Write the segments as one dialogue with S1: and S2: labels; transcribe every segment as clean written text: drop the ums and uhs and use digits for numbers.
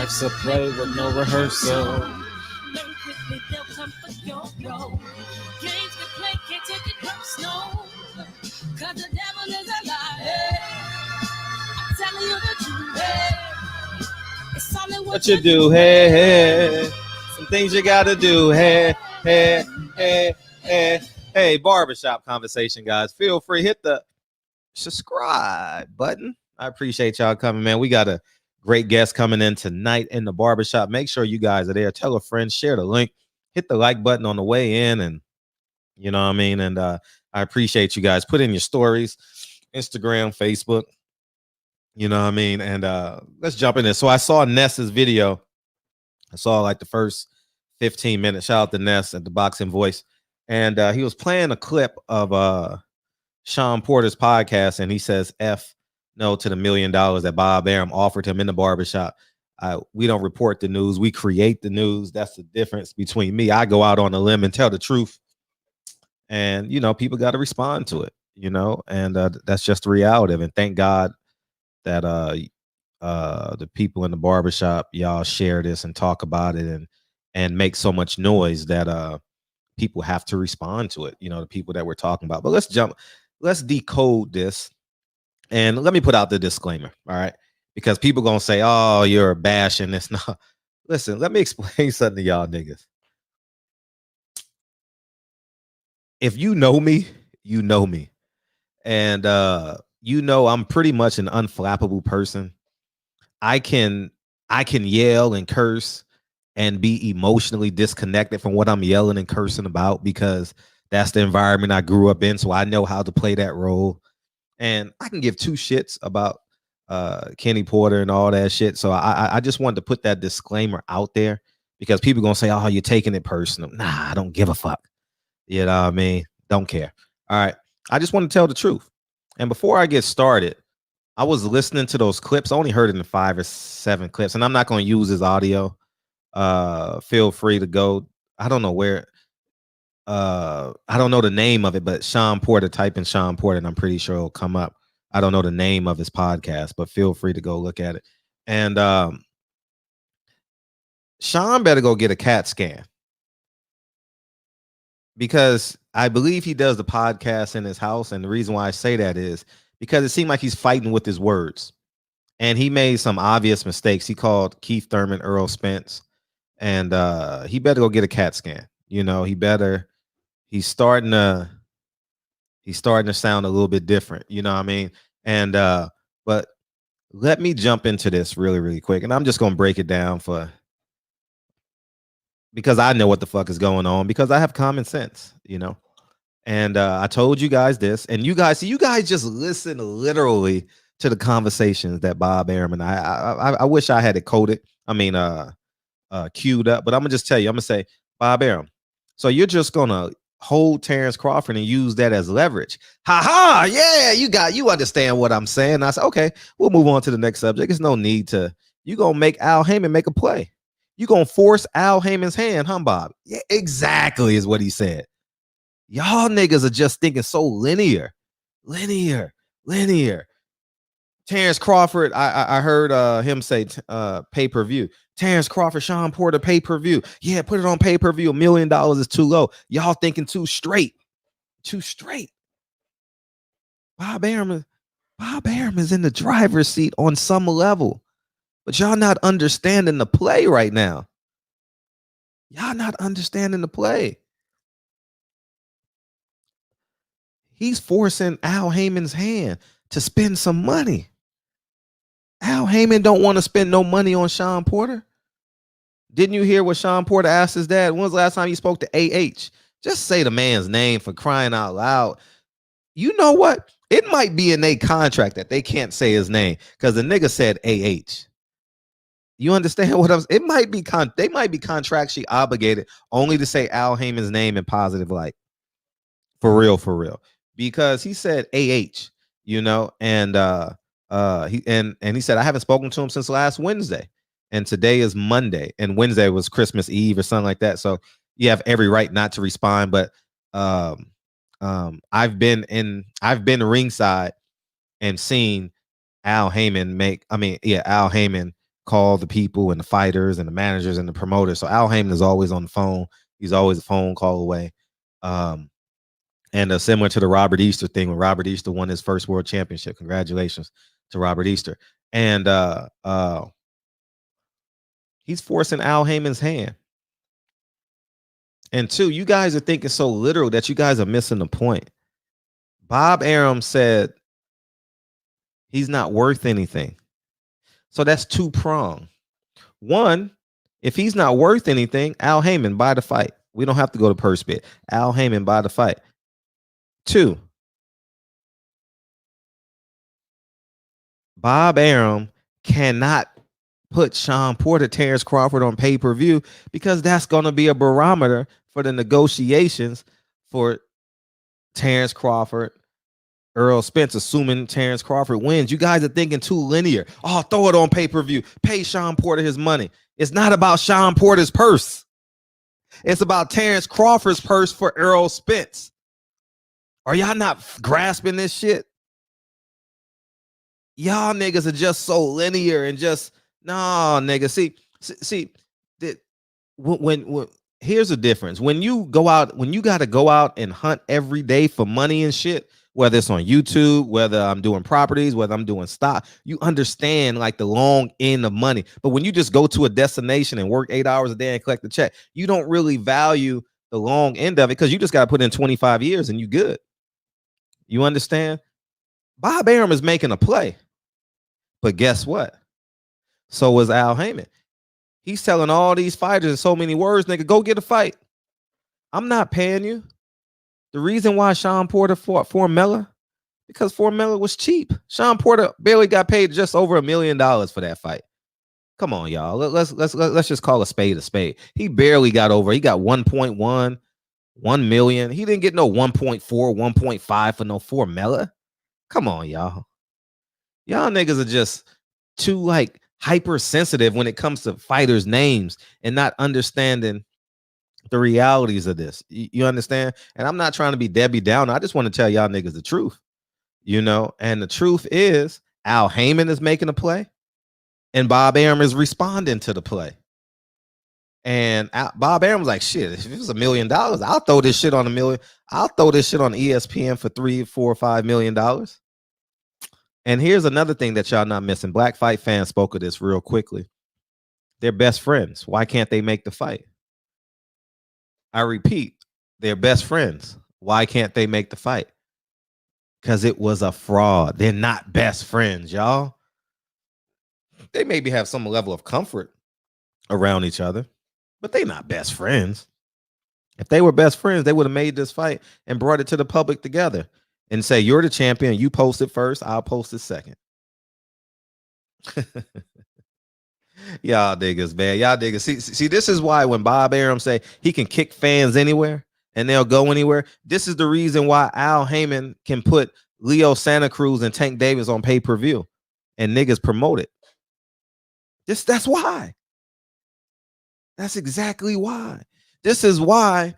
S1: Life's a play with no rehearsal. What you do, hey, hey. Some things you gotta do, hey, hey, hey, hey. Hey, barbershop conversation, guys. Feel free, hit the subscribe button. I appreciate y'all coming, man. We got a great guest coming in tonight in the barbershop. Make sure you guys are there. Tell a friend, share the link, hit the like button on the way in, and you know what I mean. And I appreciate you guys. Put in your stories, Instagram, Facebook. You know what I mean? And let's jump in there. So I saw Ness's video. I saw like the first 15 minutes. Shout out to Ness at the Boxing Voice. And he was playing a clip of Shawn Porter's podcast, and he says F no to the $1 million that Bob Arum offered him in the barbershop. We don't report the news. We create the news. That's the difference between me. I go out on a limb and tell the truth. And, you know, people got to respond to it, you know, and that's just the reality of it. And thank God that the people in the barbershop, y'all share this and talk about it and make so much noise that people have to respond to it, you know, the people that we're talking about. But let's decode this. And let me put out the disclaimer, all right? Because people gonna say, oh, you're bashing this. No, listen, let me explain something to y'all niggas. If you know me, you know me. And you know I'm pretty much an unflappable person. I can yell and curse and be emotionally disconnected from what I'm yelling and cursing about because that's the environment I grew up in. So I know how to play that role. And I can give two shits about Kenny Porter and all that shit. So I just wanted to put that disclaimer out there because people gonna say, oh, you're taking it personal. Nah, I don't give a fuck. You know what I mean? Don't care. All right. I just want to tell the truth. And before I get started, I was listening to those clips. I only heard it in 5 or 7 clips, and I'm not going to use his audio. Feel free to go. I don't know where. I don't know the name of it, but Shawn Porter, type in Shawn Porter, and I'm pretty sure it'll come up. I don't know the name of his podcast, but feel free to go look at it. And Shawn better go get a CAT scan because I believe he does the podcast in his house. And the reason why I say that is because it seemed like he's fighting with his words. And he made some obvious mistakes. He called Keith Thurman Earl Spence. And he better go get a CAT scan. You know, he's starting to sound a little bit different. You know what I mean? And but let me jump into this really, really quick. And I'm just gonna break it down because I know what the fuck is going on, because I have common sense, you know. And I told you guys this, and you guys just listen literally to the conversations that Bob Arum and I wish I had it coded. I mean, queued up, but I'm gonna just tell you. I'm gonna say, Bob Arum, so you're just gonna hold Terrence Crawford and use that as leverage? Ha ha! Yeah, you understand what I'm saying? I said, okay, we'll move on to the next subject. There's no need to. You gonna make Al Heyman make a play? You gonna force Al Heyman's hand, huh, Bob? Yeah, exactly is what he said. Y'all niggas are just thinking so linear. Terrence Crawford, I heard him say pay-per-view. Terrence Crawford, Shawn Porter, pay-per-view. Yeah, put it on pay-per-view. $1 million is too low. Y'all thinking too straight. Bob Arum is in the driver's seat on some level. But y'all not understanding the play right now. Y'all not understanding the play. He's forcing Al Heyman's hand to spend some money. Al Heyman don't want to spend no money on Shawn Porter. Didn't you hear what Shawn Porter asked his dad? When was the last time he spoke to AH? Just say the man's name, for crying out loud. You know what? It might be in their contract that they can't say his name because the nigga said AH. You understand what I'm saying? It might be they might be contractually obligated only to say Al Heyman's name in positive light. For real. Because he said AH, you know, and he said, I haven't spoken to him since last Wednesday. And today is Monday, and Wednesday was Christmas Eve or something like that. So you have every right not to respond. But I've been ringside and seen Al Heyman Al Heyman call the people and the fighters and the managers and the promoters. So Al Heyman is always on the phone. He's always a phone call away. And similar to the Robert Easter thing, when Robert Easter won his first world championship. Congratulations to Robert Easter. And he's forcing Al Heyman's hand. And two, you guys are thinking so literal that you guys are missing the point. Bob Arum said he's not worth anything. So that's two-pronged. One, if he's not worth anything, Al Heyman, buy the fight. We don't have to go to purse bid. Al Heyman, buy the fight. Two, Bob Arum cannot put Shawn Porter, Terrence Crawford on pay-per-view because that's going to be a barometer for the negotiations for Terrence Crawford, Earl Spence, assuming Terrence Crawford wins. You guys are thinking too linear. Oh, throw it on pay-per-view. Pay Shawn Porter his money. It's not about Shawn Porter's purse. It's about Terrence Crawford's purse for Earl Spence. Are y'all not grasping this shit? Y'all niggas are just so linear and just no, nigga. See, when here's the difference. When you go out, when you got to go out and hunt every day for money and shit, whether it's on YouTube, whether I'm doing properties, whether I'm doing stock, you understand like the long end of money. But when you just go to a destination and work 8 hours a day and collect the check, you don't really value the long end of it because you just got to put in 25 years and you good. You understand? Bob Arum is making a play. But guess what? So was Al Heyman. He's telling all these fighters in so many words, nigga, go get a fight. I'm not paying you. The reason why Shawn Porter fought Formella, because Formella was cheap. Shawn Porter barely got paid just over $1 million for that fight. Come on, y'all. Let's just call a spade a spade. He barely got over. He got 1.1, 1 million. He didn't get no 1.4, 1.5 for no Formella. Come on, y'all. Y'all niggas are just too like hypersensitive when it comes to fighters' names and not understanding the realities of this. You understand? And I'm not trying to be Debbie Downer. I just want to tell y'all niggas the truth, you know? And the truth is Al Heyman is making a play and Bob Arum is responding to the play. And Bob Arum's like, shit, if it was $1 million, I'll throw this shit on I'll throw this shit on ESPN for $3, $4, $5 million. And here's another thing that y'all not missing. Black Fight Fans spoke of this real quickly. They're best friends. Why can't they make the fight? I repeat, they're best friends. Why can't they make the fight? Because it was a fraud. They're not best friends, y'all. They maybe have some level of comfort around each other, but they're not best friends. If they were best friends, they would have made this fight and brought it to the public together and say, you're the champion. You post it first. I'll post it second. Y'all niggas, man. Y'all niggas. See, this is why when Bob Arum say he can kick fans anywhere and they'll go anywhere, this is the reason why Al Heyman can put Leo Santa Cruz and Tank Davis on pay-per-view and niggas promote it. That's why. That's exactly why. This is why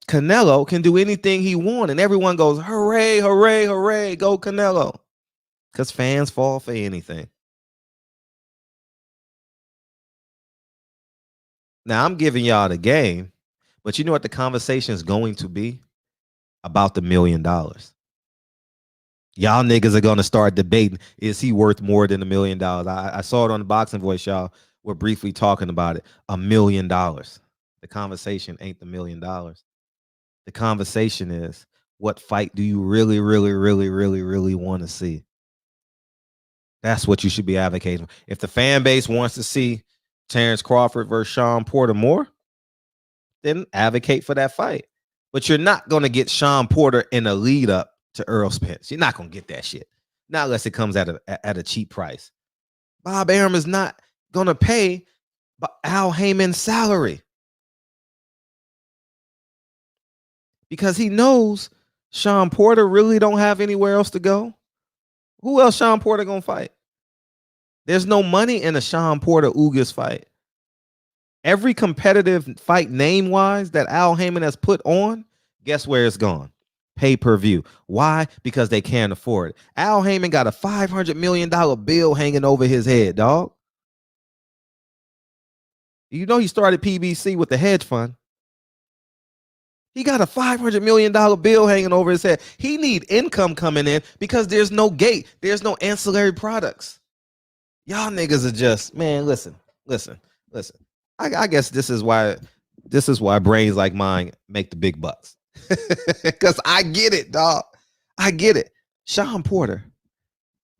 S1: Canelo can do anything he wants and everyone goes, hooray, hooray, hooray, go Canelo. Because fans fall for anything. Now, I'm giving y'all the game, but you know what the conversation is going to be? About the $1 million. Y'all niggas are going to start debating, is he worth more than $1 million? I saw it on the Boxing Voice, y'all. We're briefly talking about it. $1 million. The conversation ain't the $1 million. The conversation is, what fight do you really, really, really, really, really want to see? That's what you should be advocating. If the fan base wants to see Terrence Crawford versus Shawn Porter more, then advocate for that fight. But you're not going to get Shawn Porter in a lead up to Earl Spence. You're not going to get that shit. Not unless it comes at a cheap price. Bob Arum is not going to pay Al Heyman's salary. Because he knows Shawn Porter really don't have anywhere else to go. Who else Shawn Porter going to fight? There's no money in a Shawn Porter Ugas fight. Every competitive fight name-wise that Al Heyman has put on, guess where it's gone? pay-per-view. Why? Because they can't afford it. Al Heyman got a $500 million bill hanging over his head, dog. You know he started PBC with the hedge fund. He got a $500 million bill hanging over his head. He need income coming in because there's no gate. There's no ancillary products. Y'all niggas are just, man, listen. I guess this is why brains like mine make the big bucks. Because I get it, dog. I get it. Shawn Porter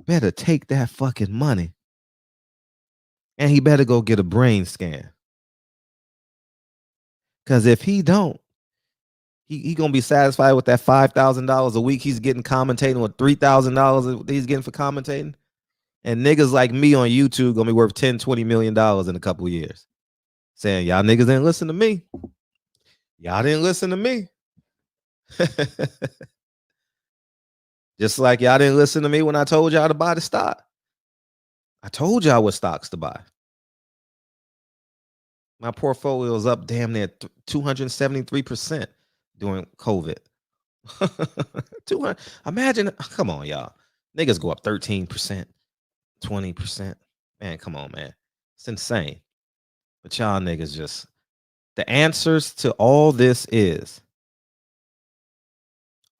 S1: better take that fucking money. And he better go get a brain scan. Because if he don't, he gonna be satisfied with that $5,000 a week he's getting commentating, with $3,000 he's getting for commentating. And niggas like me on YouTube gonna be worth $10-20 million in a couple of years. Saying y'all niggas didn't listen to me. Y'all didn't listen to me. Just like y'all didn't listen to me when I told y'all to buy the stock. I told y'all what stocks to buy. My portfolio is up damn near 273% during COVID. 200. Imagine, come on, y'all. Niggas go up 13%, 20%. Man, come on, man. It's insane. But y'all niggas just, the answers to all this is,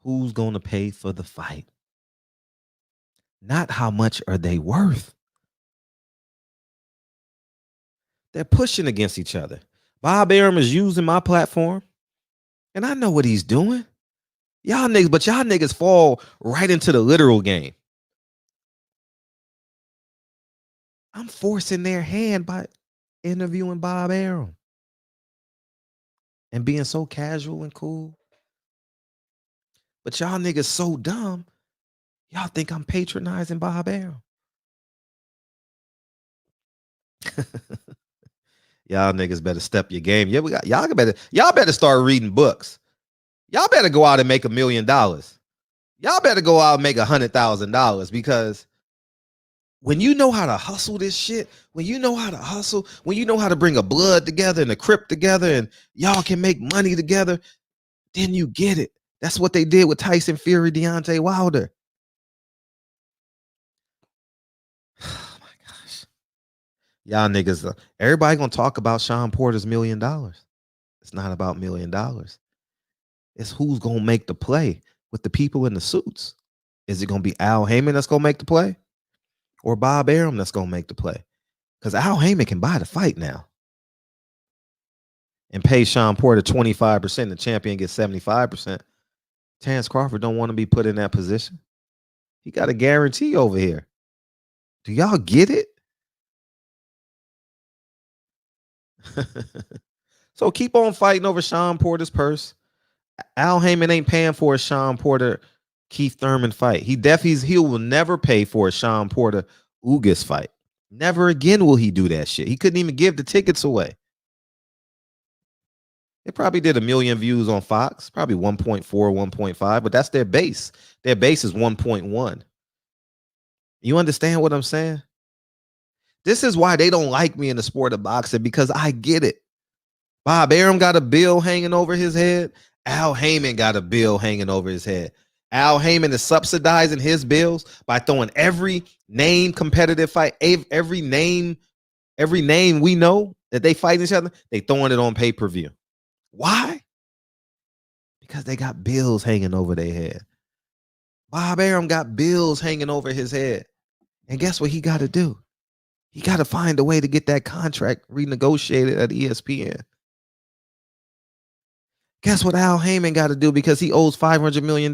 S1: who's going to pay for the fight? Not how much are they worth. They're pushing against each other. Bob Arum is using my platform, and I know what he's doing. Y'all niggas fall right into the literal game. I'm forcing their hand by interviewing Bob Arum and being so casual and cool. But y'all niggas so dumb, y'all think I'm patronizing Bob Arum. Y'all niggas better step your game. Yeah, y'all better start reading books. Y'all better go out and make $1 million. Y'all better go out and make $100,000, because when you know how to hustle this shit, when you know how to bring a blood together and a crip together, and y'all can make money together, then you get it. That's what they did with Tyson Fury, Deontay Wilder. Oh my gosh. Y'all niggas, everybody gonna talk about Shawn Porter's $1 million. It's not about $1 million. It's who's gonna make the play with the people in the suits. Is it gonna be Al Heyman that's gonna make the play, or Bob Arum that's gonna make the play? Because Al Heyman can buy the fight now and pay Shawn Porter 25%. The champion gets 75%. Terrence Crawford don't want to be put in that position. He got a guarantee over here. Do y'all get it? So keep on fighting over Shawn Porter's purse. Al Heyman ain't paying for a Shawn Porter Keith Thurman fight. He will never pay for a Shawn Porter Ugas fight. Never again will he do that shit. He couldn't even give the tickets away. It probably did 1 million views on Fox, probably 1.4, 1.5, but that's their base. Their base is 1.1. You understand what I'm saying? This is why they don't like me in the sport of boxing, because I get it. Bob Arum got a bill hanging over his head. Al Heyman got a bill hanging over his head. Al Heyman is subsidizing his bills by throwing every name competitive fight, every name we know that they fight each other, they throwing it on pay-per-view. Why? Because they got bills hanging over their head. Bob Arum got bills hanging over his head. And guess what he got to do? He got to find a way to get that contract renegotiated at ESPN. Guess what Al Heyman got to do, because he owes $500 million?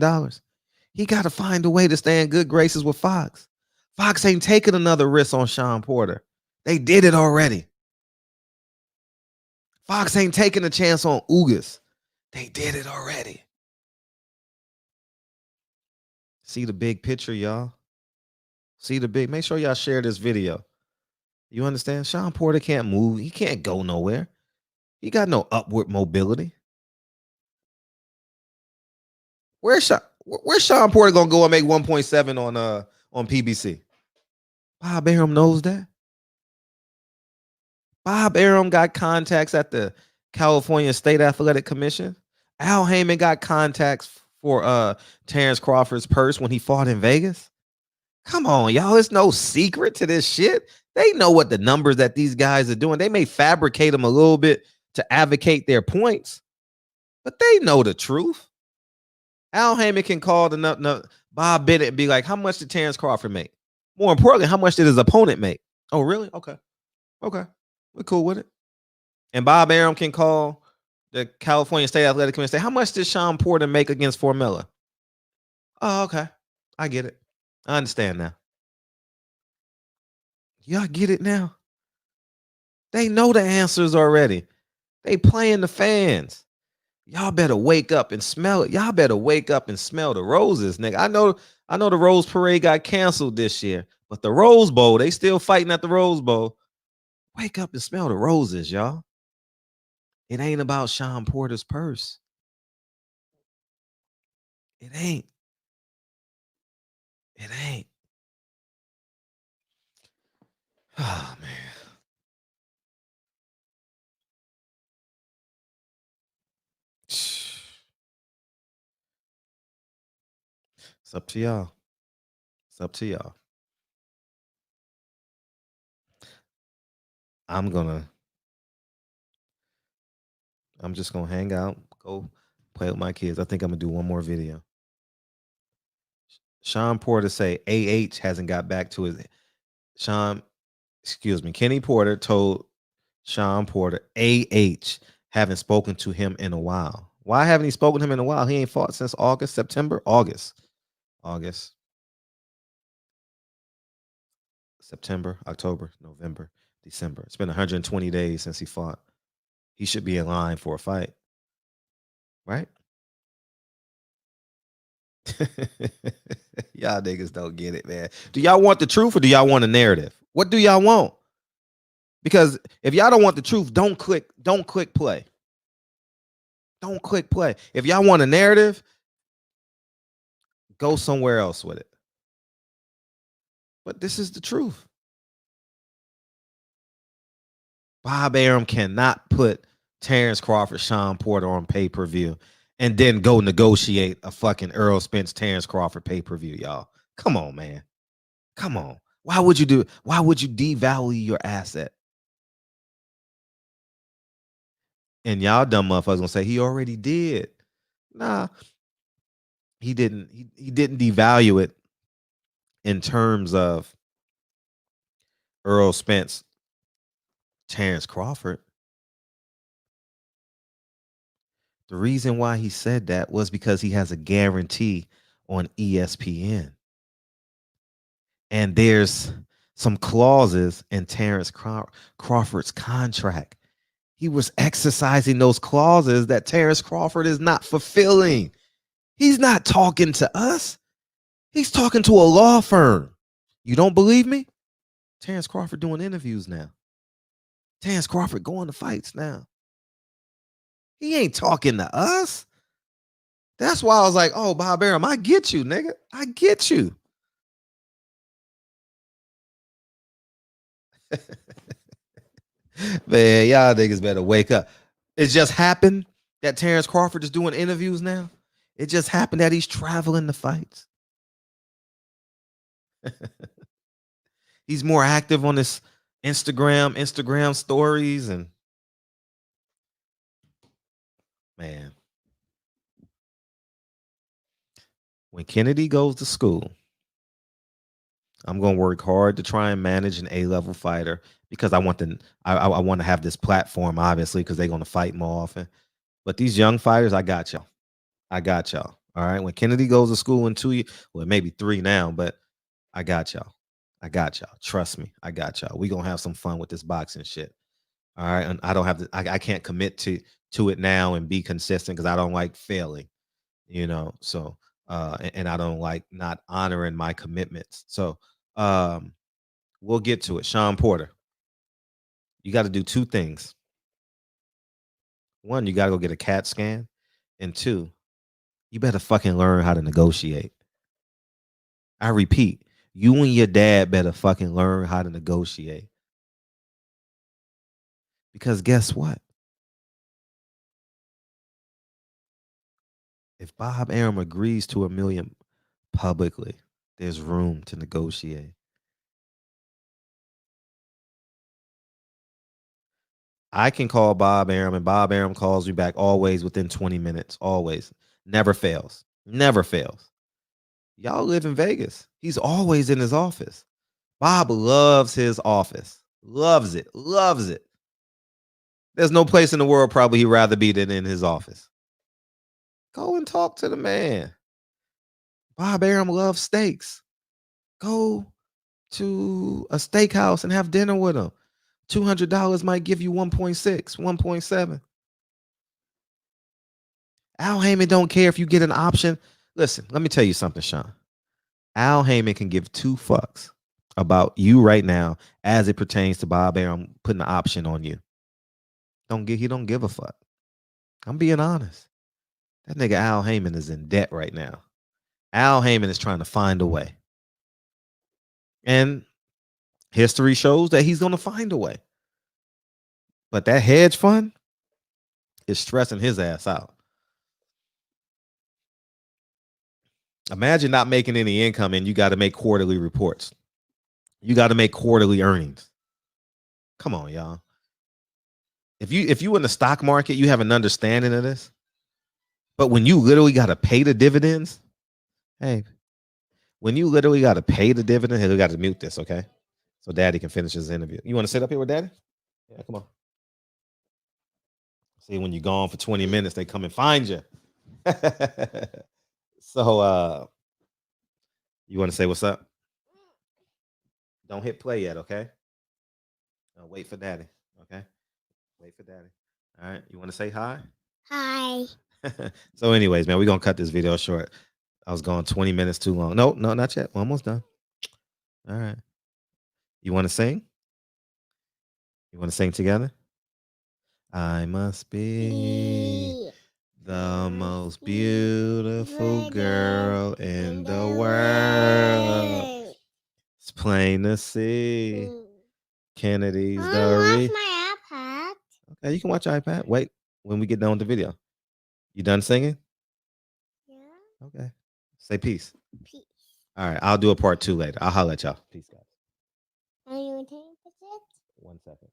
S1: He got to find a way to stay in good graces with Fox. Fox ain't taking another risk on Shawn Porter. They did it already. Fox ain't taking a chance on Ugas. They did it already. See the big picture, y'all. Make sure y'all share this video. You understand? Shawn Porter can't move. He can't go nowhere. He got no upward mobility. Where's Shawn Porter gonna go and make 1.7 on PBC? Bob Arum knows that. Bob Arum got contacts at the California State Athletic Commission. Al Heyman got contacts for Terrence Crawford's purse when he fought in Vegas? Come on, y'all. It's no secret to this shit. They know what the numbers that these guys are doing. They may fabricate them a little bit to advocate their points, but they know the truth. Al Heyman can call Bob Bennett and be like, how much did Terrence Crawford make? More importantly, how much did his opponent make? Oh, really? Okay. Okay. We're cool with it. And Bob Arum can call the California State Athletic Commission and say, how much did Shawn Porter make against Formella? Oh, okay. I get it. I understand now. Y'all get it now? They know the answers already. They playing the fans. Y'all better wake up and smell it. Y'all better wake up and smell the roses, nigga. I know the Rose Parade got canceled this year, but the Rose Bowl, they still fighting at the Rose Bowl. Wake up and smell the roses, y'all. It ain't about Shawn Porter's purse. It ain't. It ain't. Oh, man. It's up to y'all. It's up to y'all. I'm just gonna hang out, go play with my kids. I think I'm gonna do one more video. Shawn Porter say AH hasn't got back to his Kenny Porter told Shawn Porter AH haven't spoken to him in a while. Why haven't he spoken to him in a while? He ain't fought since September, September, October, November, December. It's been 120 days since he fought. He should be in line for a fight, right? Y'all niggas don't get it, man. Do y'all want the truth or do y'all want a narrative? What do y'all want? Because if y'all don't want the truth, don't click play. Don't click play. If y'all want a narrative, go somewhere else with it. But this is the truth. Bob Arum cannot put Terrence Crawford, Shawn Porter on pay-per-view and then go negotiate a fucking Errol Spence, Terrence Crawford pay-per-view, y'all. Come on, man. Come on. Why would you devalue your asset? And y'all dumb motherfuckers gonna say he already did. Nah, he didn't. He didn't devalue it in terms of Errol Spence, Terrence Crawford. The reason why he said that was because he has a guarantee on ESPN. And there's some clauses in Terrence Crawford's contract. He was exercising those clauses that Terrence Crawford is not fulfilling. He's not talking to us. He's talking to a law firm. You don't believe me? Terrence Crawford doing interviews now. Terrence Crawford going to fights now. He ain't talking to us. That's why I was like, oh, Bob Arum, I get you, nigga. I get you. Man, y'all niggas better wake up. It just happened that Terrence Crawford is doing interviews now. It just happened that he's traveling to fights. He's more active on his Instagram stories, and man, when Kennedy goes to school, I'm gonna work hard to try and manage an A-level fighter because I want to have this platform, obviously, because they're gonna fight more often. But these young fighters, I got y'all. I got y'all. All right. When Kennedy goes to school in 2 years, well, maybe 3 now, but I got y'all. I got y'all. Trust me. I got y'all. We gonna have some fun with this boxing shit. All right. And I don't have to, I can't commit to it now and be consistent because I don't like failing, So and I don't like not honoring my commitments. So we'll get to it. Shawn Porter, you got to do 2 things. 1, you got to go get a CAT scan. And 2, you better fucking learn how to negotiate. I repeat, you and your dad better fucking learn how to negotiate. Because guess what? If Bob Arum agrees to $1 million publicly, there's room to negotiate. I can call Bob Arum, and Bob Arum calls me back always within 20 minutes. Always. Never fails. Never fails. Y'all live in Vegas. He's always in his office. Bob loves his office. Loves it. Loves it. There's no place in the world probably he'd rather be than in his office. Go and talk to the man. Bob Arum loves steaks. Go to a steakhouse and have dinner with him. $200 might give you 1.6, 1.7. Al Heyman don't care if you get an option. Listen, let me tell you something, Shawn. Al Heyman can give two fucks about you right now as it pertains to Bob Arum putting an option on you. He don't give a fuck. I'm being honest. That nigga Al Heyman is in debt right now. Al Heyman is trying to find a way. And history shows that he's going to find a way. But that hedge fund is stressing his ass out. Imagine not making any income and you got to make quarterly reports. You got to make quarterly earnings. Come on, y'all. If you in the stock market, you have an understanding of this. But when you literally got to pay the dividends, hey, when you literally got to pay the dividend, hey, we got to mute this, okay? So Daddy can finish his interview. You want to sit up here with Daddy? Yeah, come on. See, when you're gone for 20 minutes, they come and find you. So, you want to say what's up? Don't hit play yet, okay? Wait for Daddy, okay? Wait for Daddy. All right, you want to say hi?
S2: Hi.
S1: So, anyways, man, we're gonna cut this video short. I was going 20 minutes too long. No, not yet. We're almost done. All right. You want to sing? You want to sing together? I must be the most beautiful girl in the world. It's plain to see. Kennedy's
S2: Mom,
S1: the
S2: where's my iPad?
S1: Okay, you can watch iPad. Wait, when we get done with the video. You done singing?
S2: Yeah.
S1: Okay. Say peace.
S2: Peace.
S1: All right, I'll do a part 2 later. I'll holler at y'all. Peace, guys.
S2: Are you taking it?
S1: 1 second.